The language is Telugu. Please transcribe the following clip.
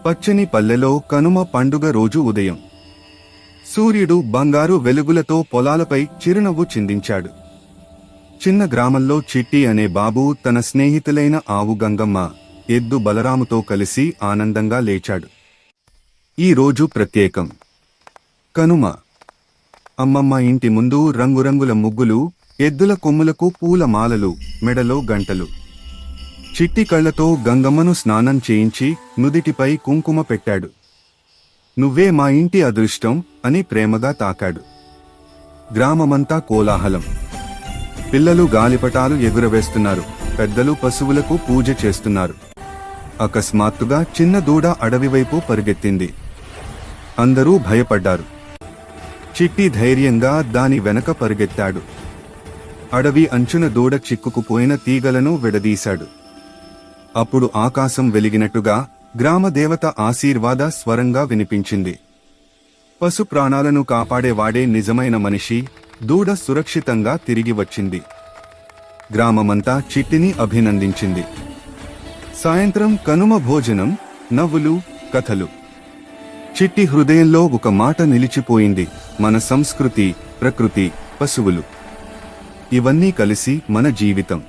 పచ్చని పల్లెలో కనుమ పండుగ రోజు ఉదయం సూర్యుడు బంగారు వెలుగులతో పొలాలపై చిరునవ్వు చిందించాడు. చిన్న గ్రామంలో చిట్టి అనే బాబు తన స్నేహితులైన ఆవు గంగమ్మ, ఎద్దు బలరాముతో కలిసి ఆనందంగా లేచాడు. ఈ రోజు ప్రత్యేకం. కనుమ. అమ్మమ్మ ఇంటి ముందు రంగురంగుల ముగ్గులు, ఎద్దుల కొమ్ములకు పూల మాలలు, మెడలో గంటలు. చిట్టి కళ్లతో గంగమ్మను స్నానం చేయించి నుదిటిపై కుంకుమ పెట్టాడు. నువ్వే మా ఇంటి అదృష్టం అని ప్రేమగా తాకాడు. గ్రామమంతా కోలాహలం. పిల్లలు గాలిపటాలు ఎగురవేస్తున్నారు, పెద్దలు పశువులకు పూజ చేస్తున్నారు. అకస్మాత్తుగా చిన్న దూడ అడవివైపు పరుగెత్తింది. అందరూ భయపడ్డారు. చిట్టి ధైర్యంగా దాని వెనక పరుగెత్తాడు. అడవి అంచున దూడ చిక్కుకుపోయిన తీగలను విడదీశాడు. అప్పుడు ఆకాశం వెలిగినట్టుగా గ్రామదేవత ఆశీర్వాద స్వరంగా వినిపించింది. పశు ప్రాణాలను కాపాడేవాడే నిజమైన మనిషి. దూడ సురక్షితంగా తిరిగి వచ్చింది. గ్రామమంతా చిట్టిని అభినందించింది. సాయంత్రం కనుమ భోజనం, నవ్వులు, కథలు. చిట్టి హృదయంలో ఒక మాట నిలిచిపోయింది: మన సంస్కృతి, ప్రకృతి, పశువులు ఇవన్నీ కలిసి మన జీవితం.